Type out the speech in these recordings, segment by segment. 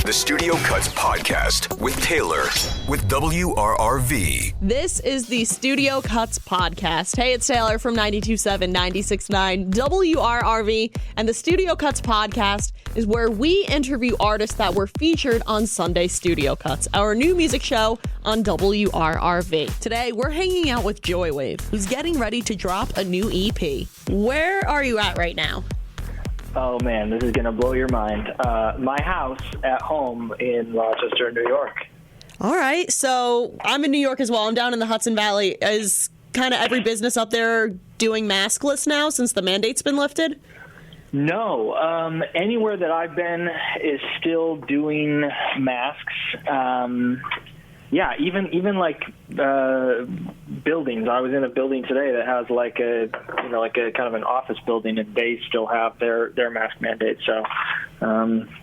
the Studio Cuts podcast with Taylor with WRRV. This is the Studio Cuts podcast. Hey, it's Taylor from 92.7, 96.9 WRRV, and the Studio Cuts podcast is where we interview artists that were featured on Sunday Studio Cuts, our new music show on WRRV. Today, we're hanging out with Joywave, who's getting ready to drop a new EP. Where are you at right now? Oh man, this is gonna blow your mind. My house at home in Rochester, New York. All right, so I'm in New York as well. I'm down in the Hudson Valley. Is kind of every business up there doing maskless now since the mandate's been lifted? No, anywhere that I've been is still doing masks. Yeah, even like buildings. I was in a building today that has like a kind of an office building, and they still have their mask mandate. So,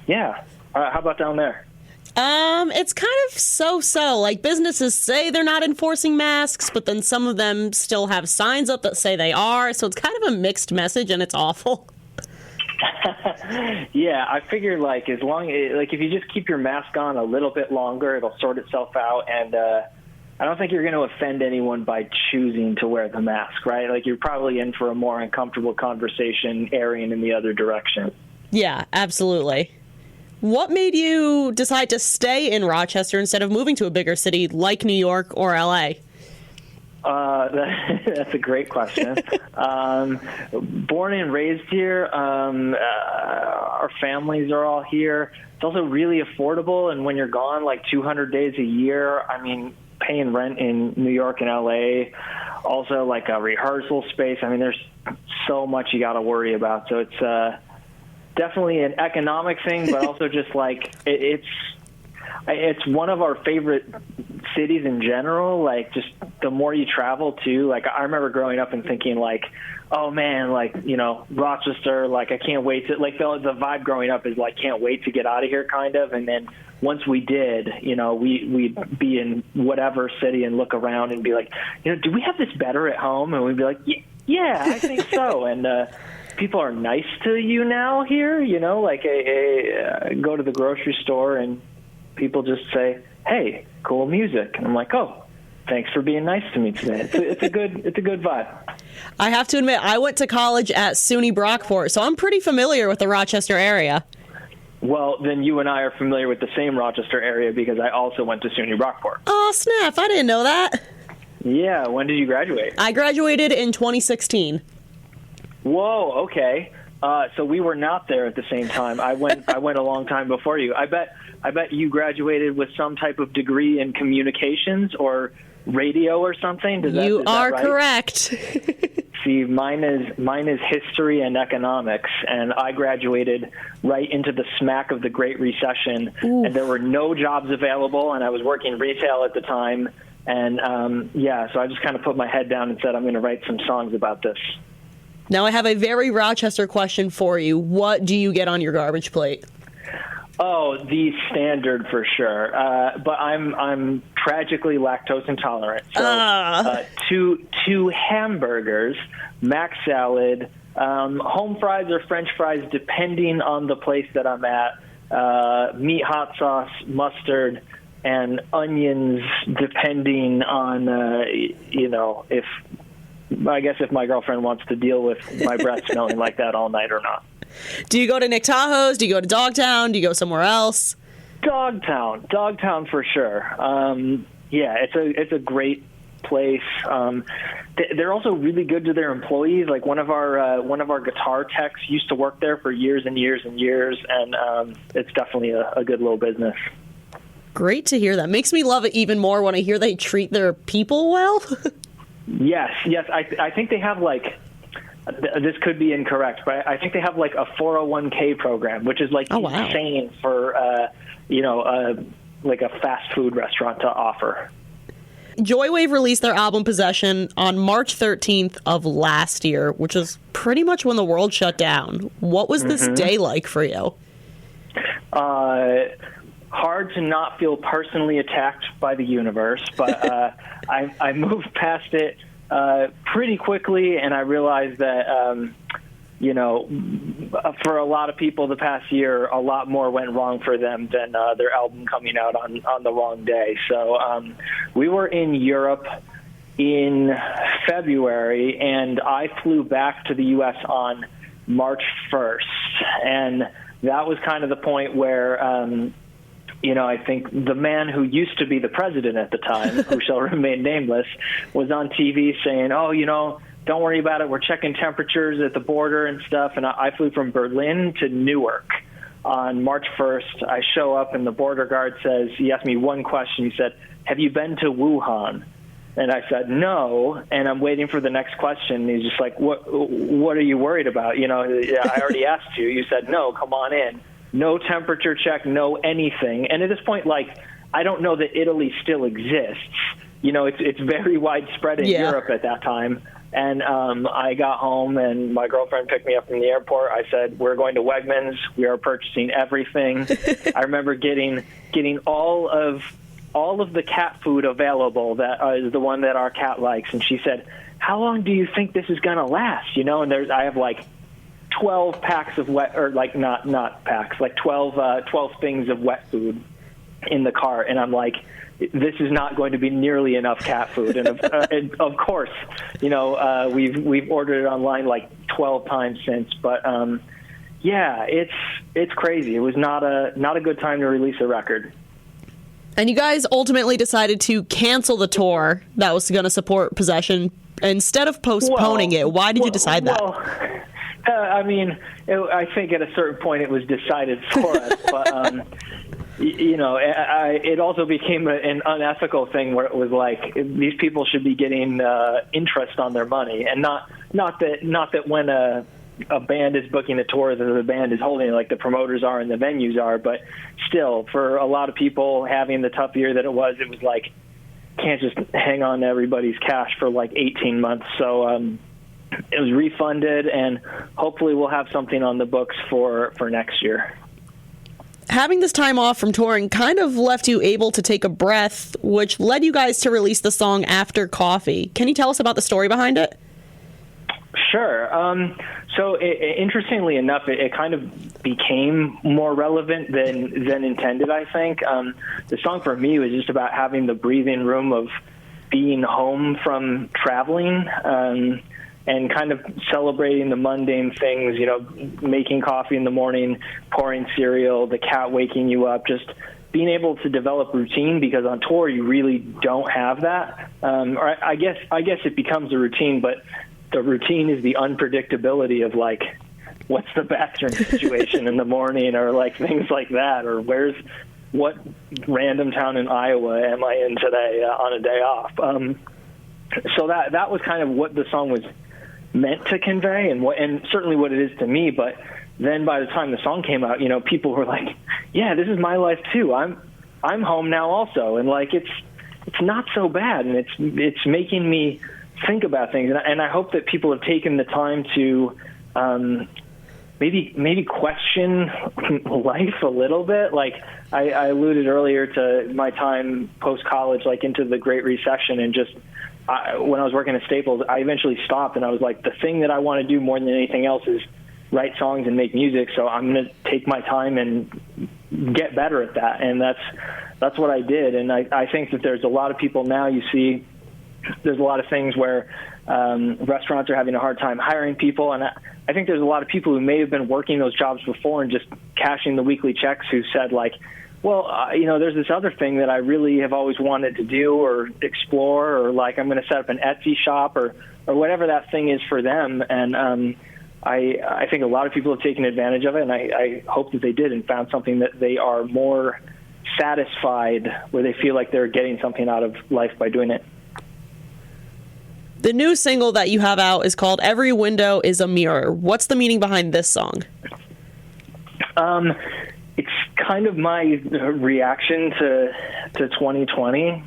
yeah. How about down there? It's kind of so-so. Like, businesses say they're not enforcing masks, but then some of them still have signs up that say they are. So it's kind of a mixed message, and it's awful. Yeah, I figure like if you just keep your mask on a little bit longer, it'll sort itself out. And I don't think you're going to offend anyone by choosing to wear the mask, right? Like, you're probably in for a more uncomfortable conversation erring in the other direction. Yeah, absolutely. What made you decide to stay in Rochester instead of moving to a bigger city like New York or LA? That's a great question. Born and raised here. Our families are all here. It's also really affordable, and when you're gone like 200 days a year, I mean, paying rent in New York and LA, also like a rehearsal space. I mean, there's so much you got to worry about. So it's definitely an economic thing, but also just like it's one of our favorite cities in general. Like, just the more you travel too. Like, I remember growing up and thinking like, oh man, like, you know, Rochester, like, I can't wait to, like, the vibe growing up is like, can't wait to get out of here kind of. And then once we did, you know, we'd be in whatever city and look around and be like, you know, do we have this better at home? And we'd be like, yeah, I think so. And people are nice to you now here, you know, like go to the grocery store and people just say, hey, cool music. And I'm like, oh, thanks for being nice to me today. It's a good vibe. I have to admit, I went to college at SUNY Brockport, so I'm pretty familiar with the Rochester area. Well, then you and I are familiar with the same Rochester area because I also went to SUNY Brockport. Oh, snap. I didn't know that. Yeah. When did you graduate? I graduated in 2016. Whoa. Okay. So we were not there at the same time. I went a long time before you. I bet you graduated with some type of degree in communications or radio or something. You are right? Correct. See, mine is history and economics, and I graduated right into the smack of the Great Recession. Ooh. And there were no jobs available, and I was working retail at the time. And so I just kind of put my head down and said, I'm going to write some songs about this. Now I have a very Rochester question for you. What do you get on your garbage plate? Oh, the standard for sure. But I'm tragically lactose intolerant. So two hamburgers, mac salad, home fries or French fries, depending on the place that I'm at, meat, hot sauce, mustard, and onions, depending on if my girlfriend wants to deal with my breath smelling like that all night or not. Do you go to Nick Tahoe's? Do you go to Dogtown? Do you go somewhere else? Dogtown for sure. It's a great place. They're also really good to their employees. Like, one of our guitar techs used to work there for years and years and years, and it's definitely a good little business. Great to hear that. Makes me love it even more when I hear they treat their people well. Yes. I think they have like, this could be incorrect, but I think they have like a 401k program, which is like insane for, like a fast food restaurant to offer. Joywave released their album Possession on March 13th of last year, which is pretty much when the world shut down. What was this day like for you? Hard to not feel personally attacked by the universe, but I moved past it pretty quickly, and I realized that for a lot of people the past year, a lot more went wrong for them than their album coming out on the wrong day. So we were in Europe in February, and I flew back to the U.S. on March 1st. And that was kind of the point where, I think the man who used to be the president at the time, who shall remain nameless, was on TV saying, don't worry about it. We're checking temperatures at the border and stuff. And I flew from Berlin to Newark on March 1st. I show up, and the border guard says, he asked me one question. He said, "Have you been to Wuhan?" And I said, "No." And I'm waiting for the next question. He's just like, what are you worried about? I already asked you. You said, "No, come on in." No temperature check, no anything. And at this point, I don't know that Italy still exists. It's very widespread in Europe at that time. And I got home, and my girlfriend picked me up from the airport. I said, "We're going to Wegmans. We are purchasing everything." I remember getting all of the cat food available. That is the one that our cat likes. And she said, "How long do you think this is going to last?" And I have 12 packs of wet, or not packs, 12 things of wet food in the car. And I'm like, this is not going to be nearly enough cat food. And of course, we've ordered it online 12 times since. But it's crazy. It was not a good time to release a record. And you guys ultimately decided to cancel the tour that was going to support Possession instead of postponing it. Why did you decide that? I think at a certain point it was decided for us, but it also became an unethical thing where it was these people should be getting interest on their money, and not that when a band is booking a tour that the band is holding like the promoters are and the venues are, but still, for a lot of people having the tough year that it was can't just hang on to everybody's cash for 18 months. So it was refunded, and hopefully we'll have something on the books for next year. Having this time off from touring kind of left you able to take a breath, which led you guys to release the song After Coffee. Can you tell us about the story behind it? Sure. So interestingly enough, it kind of became more relevant than intended, I think. The song for me was just about having the breathing room of being home from traveling, and kind of celebrating the mundane things, making coffee in the morning, pouring cereal, the cat waking you up, just being able to develop routine, because on tour you really don't have that. Or I guess it becomes a routine, but the routine is the unpredictability of what's the bathroom situation in the morning, or things like that, or what random town in Iowa am I in today on a day off. So that was kind of what the song was meant to convey, and certainly what it is to me. But then by the time the song came out, people were like, "Yeah, this is my life too. I'm home now also," and it's not so bad, and it's making me think about things, and I hope that people have taken the time to maybe question life a little bit. I alluded earlier to my time post college, into the Great Recession, and just when I was working at Staples, I eventually stopped, and I was like, the thing that I want to do more than anything else is write songs and make music. So I'm going to take my time and get better at that. And that's what I did. And I think that there's a lot of people now, you see, there's a lot of things where restaurants are having a hard time hiring people. And I think there's a lot of people who may have been working those jobs before and just cashing the weekly checks who said there's this other thing that I really have always wanted to do or explore, or I'm going to set up an Etsy shop or whatever that thing is for them. And I think a lot of people have taken advantage of it, and I hope that they did and found something that they are more satisfied, where they feel like they're getting something out of life by doing it. The new single that you have out is called Every Window is a Mirror. What's the meaning behind this song? It's kind of my reaction to 2020.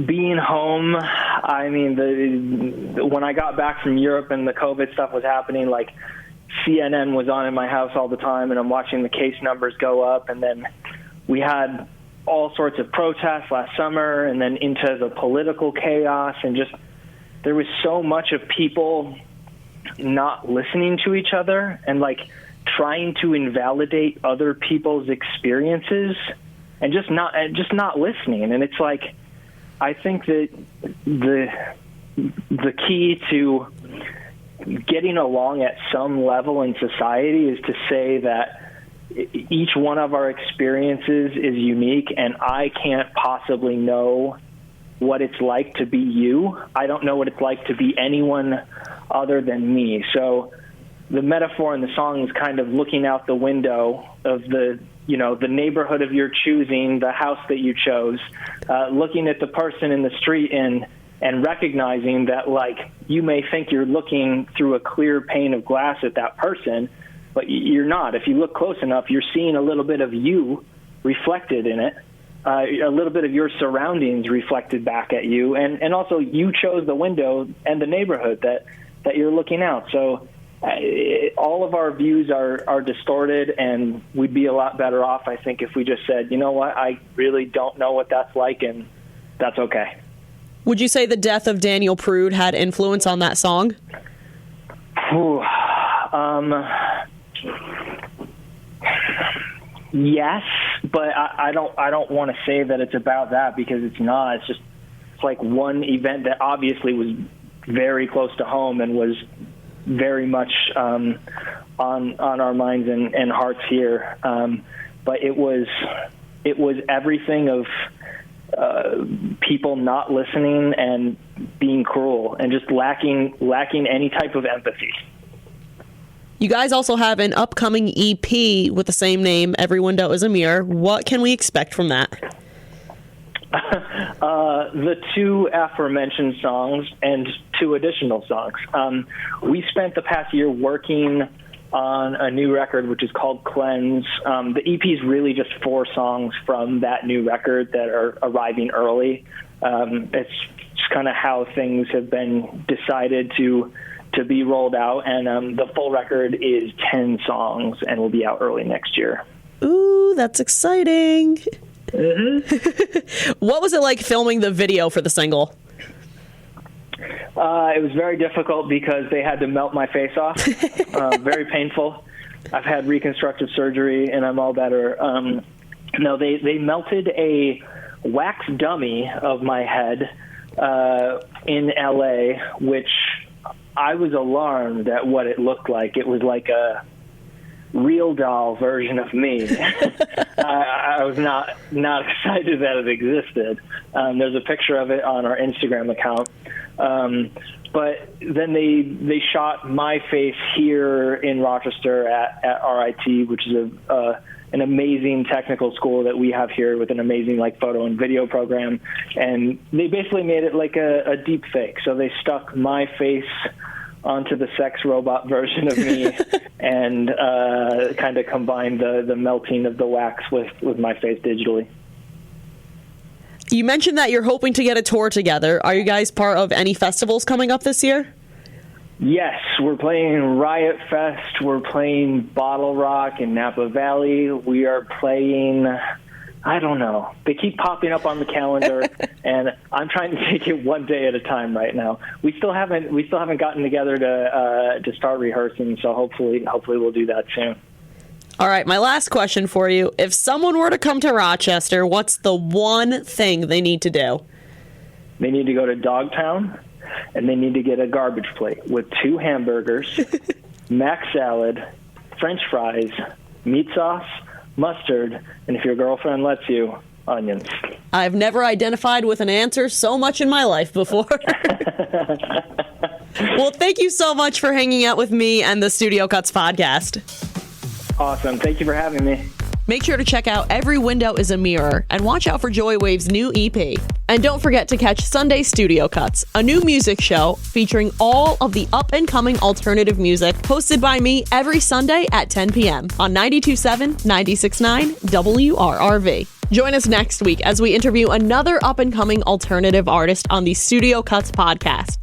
Being home, when I got back from Europe and the COVID stuff was happening, CNN was on in my house all the time, and I'm watching the case numbers go up. And then we had all sorts of protests last summer, and then into the political chaos, and just there was so much of people not listening to each other and like trying to invalidate other people's experiences and just not listening. And it's like, I think that the key to getting along at some level in society is to say that each one of our experiences is unique, and I can't possibly know what it's like to be you. I don't know what it's like to be anyone other than me. So the metaphor in the song is kind of looking out the window of the neighborhood of your choosing, the house that you chose, looking at the person in the street and recognizing that, like, you may think you're looking through a clear pane of glass at that person, but you're not. If you look close enough, you're seeing a little bit of you reflected in it, a little bit of your surroundings reflected back at you, and also you chose the window and the neighborhood that you're looking out. So all of our views are distorted, and we'd be a lot better off, I think, if we just said, you know what, I really don't know what that's like, and that's okay. Would you say the death of Daniel Prude had influence on that song? Yes, but I don't want to say that it's about that, because it's not. It's like one event that obviously was very close to home and was very much on our minds and hearts here. But it was everything of people not listening and being cruel and just lacking any type of empathy. You guys also have an upcoming EP with the same name, Every Window is a Mirror. What can we expect from that? The two aforementioned songs and two additional songs. We spent the past year working on a new record, which is called Cleanse. The EP is really just 4 songs from that new record that are arriving early. It's just kind of how things have been decided to be rolled out, and the full record is 10 songs and will be out early next year. Ooh, that's exciting. Mm-hmm. What was it like filming the video for the single? It was very difficult because they had to melt my face off. Very painful. I've had reconstructive surgery, and I'm all better. No, they melted a wax dummy of my head in L.A., which I was alarmed at what it looked like. It was like a real doll version of me. I was not excited that it existed. There's a picture of it on our Instagram account. But then they shot my face here in Rochester at RIT, which is an amazing technical school that we have here with an amazing like photo and video program. And they basically made it like a deep fake. So they stuck my face onto the sex robot version of me and kind of combined the melting of the wax with my face digitally. You mentioned that you're hoping to get a tour together. Are you guys part of any festivals coming up this year? Yes, we're playing Riot Fest. We're playing Bottle Rock in Napa Valley. We are playing, I don't know. They keep popping up on the calendar, and I'm trying to take it one day at a time right now. We still haven't gotten together to start rehearsing, so hopefully we'll do that soon. All right, my last question for you. If someone were to come to Rochester, what's the one thing they need to do? They need to go to Dogtown, and they need to get a garbage plate with 2 hamburgers, mac salad, French fries, meat sauce, mustard, and if your girlfriend lets you, onions. I've never identified with an answer so much in my life before. Well, thank you so much for hanging out with me and the Studio Cuts podcast. Awesome. Thank you for having me. Make sure to check out Every Window is a Mirror and watch out for Joywave's new EP. And don't forget to catch Sunday Studio Cuts, a new music show featuring all of the up-and-coming alternative music hosted by me every Sunday at 10 p.m. on 92.7, 96.9 WRRV. Join us next week as we interview another up-and-coming alternative artist on the Studio Cuts podcast.